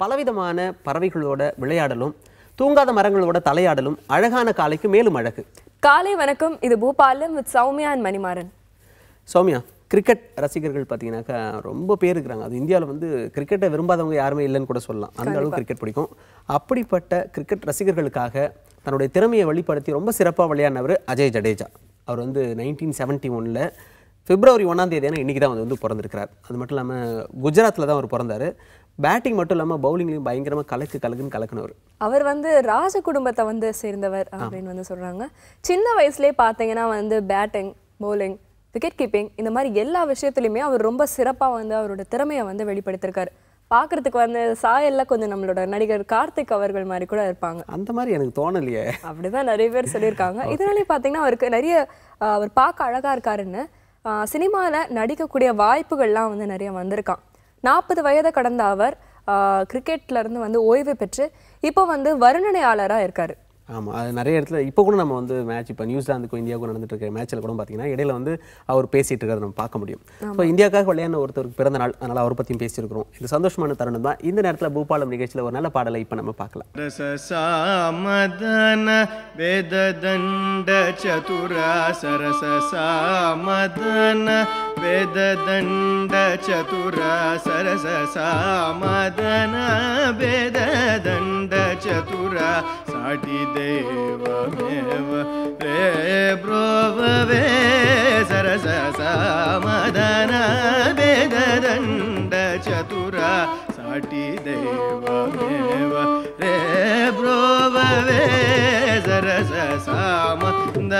பலவிதமான பறவைகளோட விளையாடலும் தூங்காத மரங்களோட தலையாடலும் அழகான காலைக்கு மேலும் அழகு. காலை வணக்கம், இது Bhoopalam with Soumya and Manimaran. Soumya, cricket ரசிகர்கள் பார்த்தீங்கன்னாக்கா ரொம்ப பேர் இருக்கிறாங்க. அது இந்தியாவில் வந்து கிரிக்கெட்டை விரும்பாதவங்க யாருமே இல்லைன்னு கூட சொல்லலாம். அந்த அளவுக்கு கிரிக்கெட் பிடிக்கும். அப்படிப்பட்ட கிரிக்கெட் ரசிகர்களுக்காக தன்னுடைய திறமையை வெளிப்படுத்தி ரொம்ப சிறப்பாக விளையாடினவர் அஜய் ஜடேஜா. அவர் வந்து 1971 பிப்ரவரி 1ஆம் தேதியான இன்றைக்கி தான் வந்து பிறந்திருக்கிறார். அது மட்டும் இல்லாமல் குஜராத்தில் தான் அவர் பிறந்தார். பேட்டிங் மட்டும் இல்லாமல் பவுலிங்லையும் பயங்கரமாக கலக்குன்னு கலக்குனவர். அவர் வந்து ராஜ குடும்பத்தை வந்து சேர்ந்தவர் அப்படின்னு வந்து சொல்கிறாங்க. சின்ன வயசுலேயே பார்த்தீங்கன்னா வந்து பேட்டிங், பவுலிங், விக்கெட் கீப்பிங் இந்த மாதிரி எல்லா விஷயத்துலையுமே அவர் ரொம்ப சிறப்பாக வந்து அவரோட திறமையை வந்து வெளிப்படுத்தியிருக்காரு. பார்க்குறதுக்கு வந்து சாயலில் கொஞ்சம் நம்மளோட நடிகர் கார்த்திக் அவர்கள் மாதிரி கூட இருப்பாங்க. அந்த மாதிரி எனக்கு தோணலையே. அப்படிதான் நிறைய பேர் சொல்லியிருக்காங்க. இதனாலே பார்த்தீங்கன்னா அவருக்கு நிறைய அவர் பார்க்க அழகாக இருக்காருன்னு சினிமாவில் நடிக்கக்கூடிய வாய்ப்புகள்லாம் வந்து நிறைய வந்திருக்கான். 40 வயதை கடந்த அவர் கிரிக்கெட்லேருந்து வந்து ஓய்வு பெற்று இப்போ வந்து வர்ணனையாளராக இருக்கார். ஆமாம், அது நிறைய இடத்துல இப்போ கூட நம்ம வந்து மேட்ச் இப்போ நியூசிலாந்துக்கும் இந்தியாவுக்கும் நடந்துட்டு இருக்க மேட்ச்சில் கூட பார்த்தீங்கன்னா இடையில வந்து அவர் பேசிகிட்டு இருக்கிறத நம்ம பார்க்க முடியும். ஸோ இந்தியாவுக்காக விளையாடின ஒருத்தருக்கு பிறந்த நாள், அதனால் அவரை பற்றியும் பேசியிருக்கிறோம். இது சந்தோஷமான தருணம் தான். இந்த நேரத்தில் பூபாலம் நிகழ்ச்சியில் ஒரு நல்ல பாடலை இப்போ நம்ம பார்க்கலாம். ரசசாமதன வேததண்ட சதுரா சரசசாமதன வேததண்ட சதுரா சரசசாமதன வேததண்ட சதுரா சாட்டி தேவமேவ ரே ப்ரோவவே சரசசாமதன வேததண்ட சதுரா சாட்டி தேவமேவ ரே ப்ரோவவே சரசசாமதன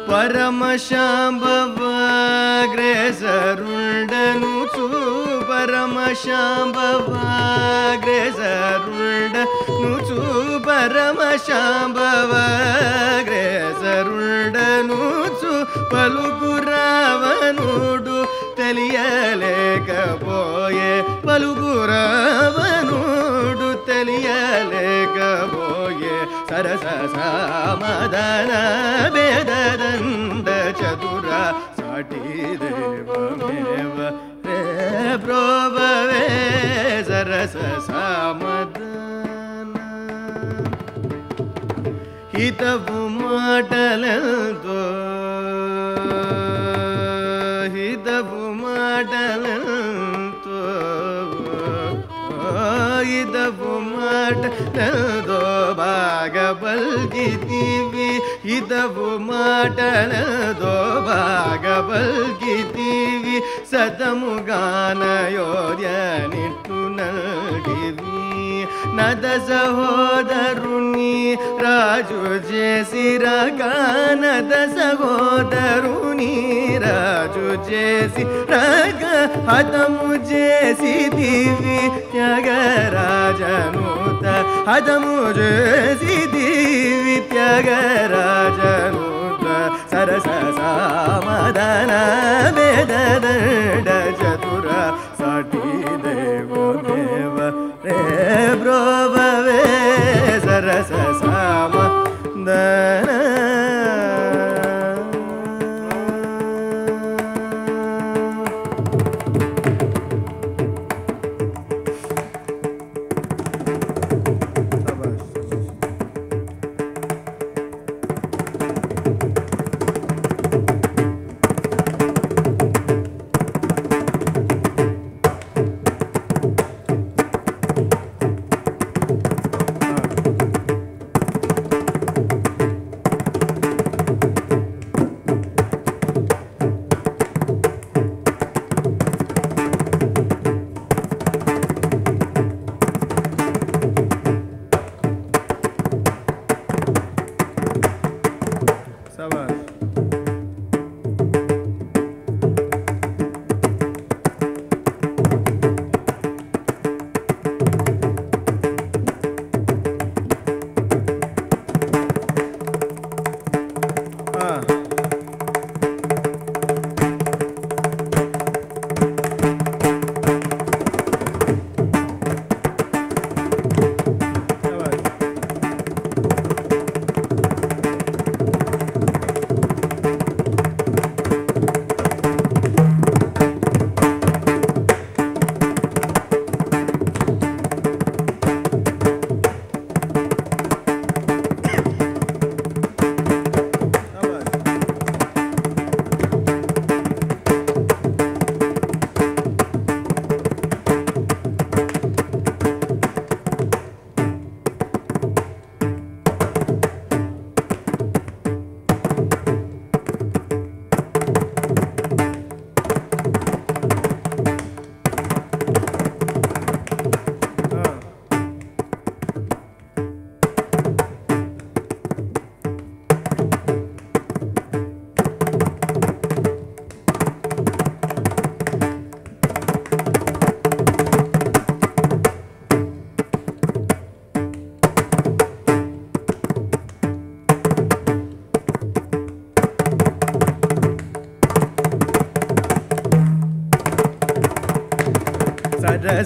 परमशाम्भवाग्रेसरुण्डनुचु परमशाम्भवाग्रेसरुण्डनुचु परमशाम्भवाग्रेसरुण्डनुचु पलुगुरावनुडु తెలియలేకపోయే పలుగురావనుడు తెలియలేకపోయే సరససామదన వేదదండ చతుర సాటి దేవమేవ రే ప్రోభవే సరససామదన హితవు మాటలతో హితవు మాటలతో హితవు మాటలతో బాగా పల్కితివి హితవు మాటలతో బాగా పల్కితివి సతముగానయోధ్యనిట్టు నల్గివి నద సహోదరుని రాజు చేసిరగా నద సహోదరుని రాజు చేసిరగా హతము చేసిదివి త్యాగరాజనుత హతము చేసిదివి త్యాగరాజనుత సరససామదన వేదదండ చతుర సాటి దేవదేవ రే బ్రోవవే సరససామదన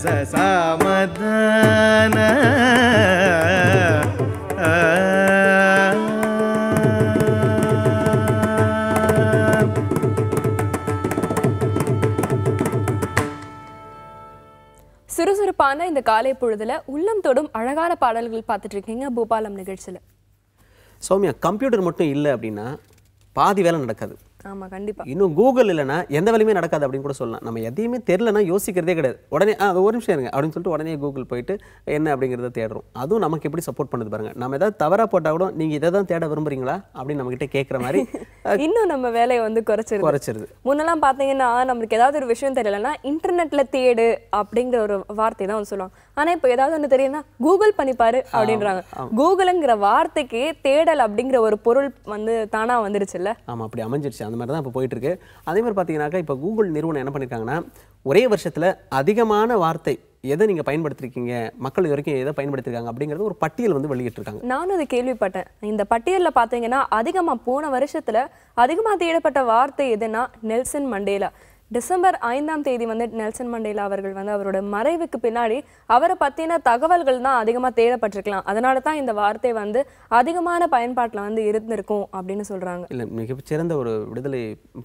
சமதான சுறுசுறுப்பான இந்த காலை பொழுதுல உள்ளம் தொடும் அழகான பாடல்கள் பார்த்துட்டு இருக்கீங்க பூபாலம் நிகழ்ச்சியில. சௌமியா, கம்ப்யூட்டர் மட்டும் இல்லை அப்படின்னா பாதி வேலை நடக்காது. ஆமா, கண்டிப்பா. இன்னும் கூகுள் இல்லைன்னா எந்த வேலையுமே நடக்காது அப்படின்னு கூட சொல்லலாம். நம்ம எதையுமே தெரியலன்னா யோசிக்கிறதே கிடையாது. உடனே அது ஒரு நிமிஷம் இருங்க அப்படின்னு சொல்லிட்டு உடனே கூகுள் போயிட்டு என்ன அப்படிங்கிறத தேடுறோம். அதுவும் நமக்கு எப்படி சப்போர்ட் பண்ணுது பாருங்க. நம்ம ஏதாவது தவறா போட்டால் கூட நீங்கள் இதை தான் தேட விரும்புறீங்களா அப்படின்னு நம்ம கிட்ட கேட்குற மாதிரி இன்னும் நம்ம வேலையை வந்து குறைச்சிருது. முன்னெல்லாம் பார்த்தீங்கன்னா நம்மளுக்கு ஏதாவது ஒரு விஷயம் தெரியலன்னா இன்டர்நெட்ல தேடு அப்படிங்கிற ஒரு வார்த்தை தான் வந்து சொல்லுவாங்க. ஆனா இப்போ ஏதாவது ஒன்று தெரியும்னா கூகுள் பண்ணிப்பாரு அப்படின்றாங்க. கூகுளுங்கிற வார்த்தைக்கு தேடல் அப்படிங்கிற ஒரு பொருள் வந்து தானா வந்துருச்சுல்ல. ஆமாம், அப்படி அமைஞ்சிருச்சு. அந்த மாதிரி தான் இப்போ போயிட்டு இருக்கு. அதே மாதிரி பார்த்தீங்கன்னாக்கா இப்போ கூகுள் நிறுவனம் என்ன பண்ணியிருக்காங்கன்னா ஒரே வருஷத்தில் அதிகமான வார்த்தை எதை நீங்கள் பயன்படுத்திருக்கீங்க, மக்கள் இது வரைக்கும் எதை பயன்படுத்திருக்காங்க அப்படிங்கிறது ஒரு பட்டியல் வந்து வெளியிட்டிருக்காங்க. நானும் அதை கேள்விப்பட்டேன். இந்த பட்டியலில் பார்த்தீங்கன்னா அதிகமாக போன வருஷத்தில் அதிகமாக தேடப்பட்ட வார்த்தை எதுனா நெல்சன் மண்டேலா. டிசம்பர் 5ஆம் தேதி வந்து நெல்சன் மண்டேலா அவர்கள் வந்து அவரோட மறைவுக்கு பின்னாடி அவரை பற்றின தகவல்கள் தான் அதிகமாக தேடப்பட்டிருக்கலாம். அதனால தான் இந்த வார்த்தை வந்து அதிகமான பயன்பாட்டில் வந்து இருந்திருக்கும் அப்படின்னு சொல்கிறாங்க. இல்லை, மிகச்சிறந்த ஒரு விடுதலை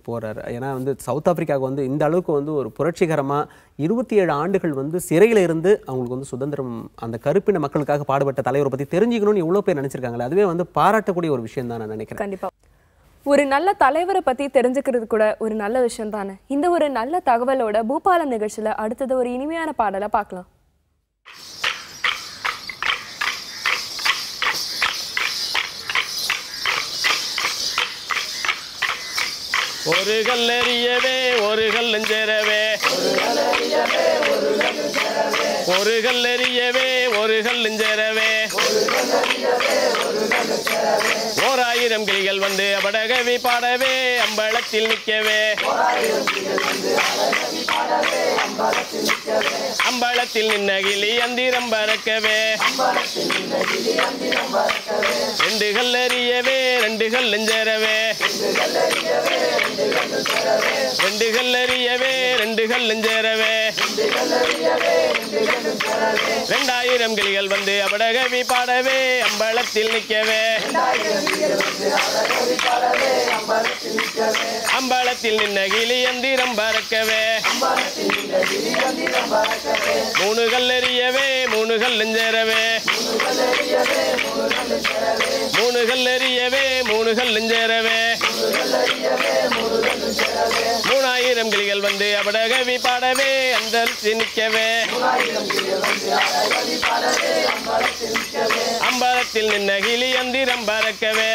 போறார். ஏன்னா வந்து சவுத் ஆப்பிரிக்காவுக்கு வந்து இந்த அளவுக்கு வந்து ஒரு புரட்சிகரமாக 27 ஆண்டுகள் வந்து சிறையில் இருந்து அவங்களுக்கு வந்து சுதந்திரம், அந்த கருப்பின மக்களுக்காக பாடுபட்ட தலைவரை பற்றி தெரிஞ்சுக்கணும்னு எவ்வளோ பேர் நினச்சிருக்காங்களே, அதுவே வந்து பாராட்டக்கூடிய ஒரு விஷயம் தான் நான் நினைக்கிறேன். கண்டிப்பாக ஒரு நல்ல தலைவரை பற்றி தெரிஞ்சுக்கிறது கூட ஒரு நல்ல விஷயம் தானே. இந்த ஒரு நல்ல தகவலோட பூபாலம் நிகழ்ச்சியில் அடுத்தது ஒரு இனிமையான பாடலை பார்க்கலாம். ஒரு கல்லெறியவே ஒரு கல்லெஞ்சரவே, ஒரு கல்லெறியவே ஒரு கல்லெஞ்சரவே, 1000 கிளிகள் வந்து அபடகவி பாடவே அம்பலத்தில் நிற்கவே, அம்பலத்தில் நின்ன கிளி அந்திரம் பறக்கவே, 2 கல்லெறியவே 2 கல்லெஞ்சரவே, 2 கல்லெறியவே 2 கல்லெஞ்சரவே, 2000 கிளிகள் வந்து அபடகவி பாடவே அம்பலத்தில் நிற்கவே, அம்பலத்தில் நின்ன கிளி அந்திரம் பறக்கவே, 3 கல்லெறியவே 3 கல்லெஞ்சரவே, 3 கல்லெறியவே 3 கல்லெஞ்சரவே, 3000 கிளிகள் வந்து அபடகவி பாடவே அந்தரத்தில் நிற்கவே, அம்பலத்தில் நின்ன கிளி அந்திரம் பறக்கவே,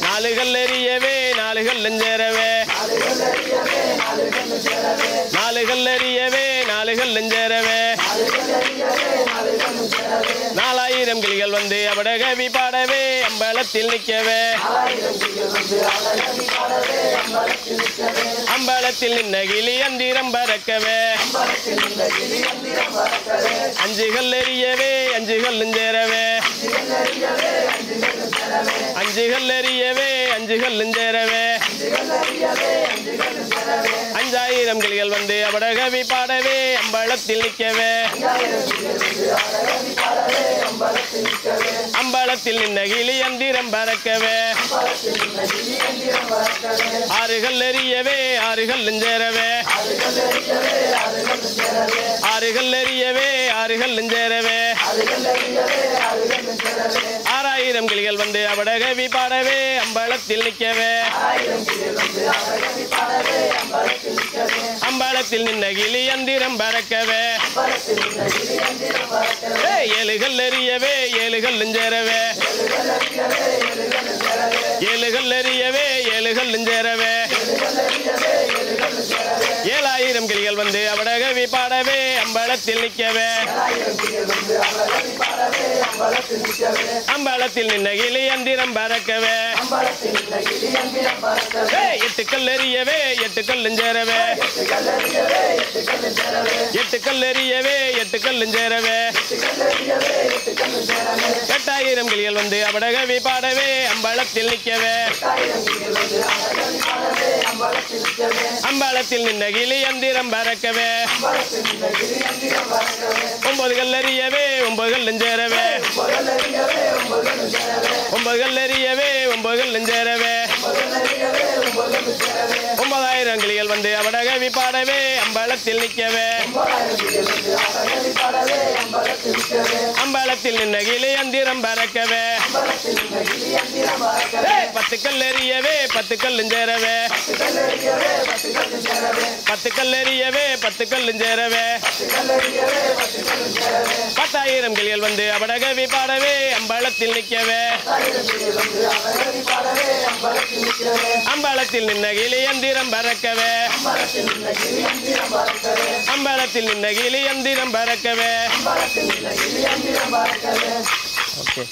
4 கல்லெறியவே 4 கல்லெஞ்சரவே, 4 கல்லெறியவே 4 கல்லெஞ்சரவே, 4000 கிளிகள் வந்து அபடகவி பாடவே அம்பலத்தில் நிற்கவே, அம்பலத்தில் நின்ன கிளி அந்திரம் பறக்கவே, 5 கல்லெறியவே 5 கல்லெஞ்சரவே, 5 கல்லெறியவே 5 கல்லெஞ்சரவே, 5000 கிளிகள் வந்து அபடகவி பாடவே அம்பலத்தில் நிற்கவே, அம்பலத்தில் நின்ன கிளி அந்திரம் பறக்கவே, 6 கல்லெறியவே 6 கல்லெஞ்சரவே, 6 கல்லெறியவே 6 கல்லெஞ்சரவே, 6000 கிளிகள் வந்து அபடகவி பாடவே அம்பலத்தில் நிற்கவே, அம்பலத்தில் நின்ன கிளி அந்திரம் பறக்கவே, 7 கல்லெறியவே 7 கல்லெஞ்சரவே, 7 கல்லெறியவே 7 கல்லெஞ்சரவே, 7000 கிளிகள் வந்து அபடகவி பாடவே அம்பலத்தில் நிற்கவே, அம்பலத்தில் நின்ன கிளி எந்திரம் பறக்கவே எட்டு கல் எறியவே எட்டு கல்லுஞ்சேரவே எட்டு கல் எறியவே எட்டு கல்லுஞ்சேரவே 8000 கிளிகள் வந்து அபடகவி பாடவே அம்பலத்தில் நிற்கவே அம்பலத்தில் நின்ன கிளி எந்திரம் பறக்கவே 9 கல் எறியவே 9 கல்லுஞ்சேரவே 9 கல் எறியவே 9 கல்லுஞ்சேரவே 9000 கிளிகள் வந்து அபடகவி பாடவே அம்பலத்தில் நிற்கவே அம்பலத்தில் நின்ன கிளி எந்திரம் பறக்கவே 10 கல் எறியவே 10 கல்லுஞ்சேரவே 10 கல் எறியவே 10 கல்லுஞ்சேரவே 10000 கிளிகள் வந்து அபடகவி பாடவே அம்பலத்தில் நிற்கவே அம்பலத்தில் நின்ன கிளி எந்திரம் பறக்கவே அம்பலத்தில் நின்ன கிளி எந்திரம் பறக்கவே ஓகே.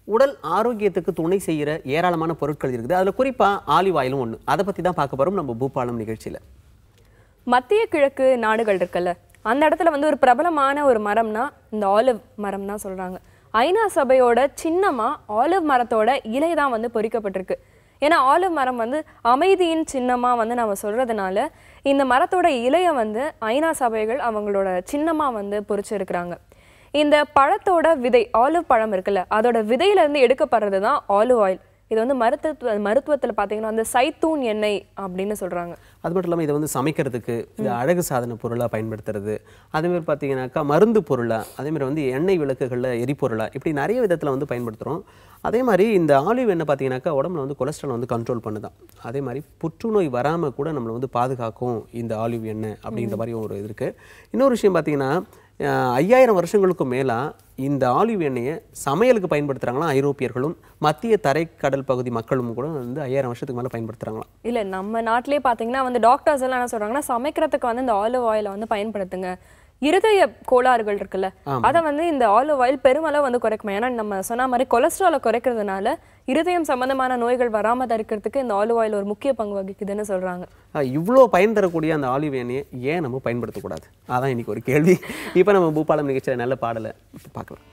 உடல் ஆரோக்கியத்துக்கு துணை செய்கிற ஏராளமான பொருட்கள் இருக்குது. அதில் குறிப்பாக ஆலிவ் ஆயிலும் ஒன்று. அதை பற்றி தான் பார்க்க போகிறோம் நம்ம பூபாலம் நிகழ்ச்சியில். மத்திய கிழக்கு நாடுகள் இருக்குல்ல, அந்த இடத்துல வந்து ஒரு பிரபலமான ஒரு மரம்னா இந்த ஆலிவ் மரம் தான் சொல்கிறாங்க. ஐநா சபையோட சின்னமாக ஆலிவ் மரத்தோட இலை தான் வந்து பொறிக்கப்பட்டிருக்கு. ஏன்னா ஆலிவ் மரம் வந்து அமைதியின் சின்னமாக வந்து நம்ம சொல்கிறதுனால இந்த மரத்தோட இலையை வந்து ஐநா சபைகள் அவங்களோட சின்னமாக வந்து பொறிச்சிருக்கிறாங்க. இந்த பழத்தோட விதை, ஆலிவ் பழம் இருக்குல்ல, அதோட விதையிலேருந்து எடுக்கப்படுறது தான் ஆலிவ் ஆயில். இது வந்து மருத்துவத்தில் பார்த்தீங்கன்னா அந்த சைத்தூன் எண்ணெய் அப்படின்னு சொல்கிறாங்க. அது மட்டும் இல்லாமல் இதை வந்து சமைக்கிறதுக்கு, இந்த அழகு சாதன பொருளாக பயன்படுத்துறது, அதேமாதிரி பார்த்தீங்கன்னாக்கா மருந்து பொருளாக, அதேமாதிரி வந்து எண்ணெய் விளக்குகளில் எரிபொருளாக, இப்படி நிறைய விதத்தில் வந்து பயன்படுத்துகிறோம். அதே மாதிரி இந்த ஆலிவ் எண்ணெய் பார்த்தீங்கன்னாக்கா உடம்புல வந்து கொலஸ்ட்ரால் வந்து கண்ட்ரோல் பண்ணுதான். அதே மாதிரி புற்றுநோய் வராமல் கூட நம்மளை வந்து பாதுகாக்கும் இந்த ஆலிவ் எண்ணெய் அப்படின்ற மாதிரி ஒரு இது இருக்குது. இன்னொரு விஷயம் பார்த்தீங்கன்னா 5000 வருஷங்களுக்கு மேலாக இந்த ஆலிவ் எண்ணெயை சமையலுக்கு பயன்படுத்துகிறாங்களாம் ஐரோப்பியர்களும், மத்திய தரைக்கடல் பகுதி மக்களும் கூட வந்து 5000 வருஷத்துக்கு மேலே பயன்படுத்துகிறாங்களாம். இல்லை, நம்ம நாட்டிலே பார்த்தீங்கன்னா வந்து டாக்டர்ஸ் எல்லாம் என்ன சொல்கிறாங்கன்னா, சமைக்கிறதுக்கு வந்து இந்த ஆலிவ் ஆயிலை வந்து பயன்படுத்துங்க. இருதய கோளாறுகள் இருக்குல்ல, அதை வந்து இந்த ஆலிவ் ஆயில் பெருமளவு வந்து குறைக்குமா. ஏன்னா நம்ம சொன்ன மாதிரி கொலஸ்ட்ராலை குறைக்கிறதுனால இருதயம் சம்பந்தமான நோய்கள் வராமல் தடுக்கிறதுக்கு இந்த ஆலிவ் ஆயில் ஒரு முக்கிய பங்கு வகிக்குதுன்னு சொல்கிறாங்க. இவ்வளோ பயன் தரக்கூடிய அந்த ஆலிவ் எண்ணெயை ஏன் நம்ம பயன்படுத்தக்கூடாது? அதான் இன்னைக்கு ஒரு கேள்வி. இப்போ நம்ம பூபாலம் நிகழ்ச்சியில் நல்ல பாடலை பார்க்கலாம்.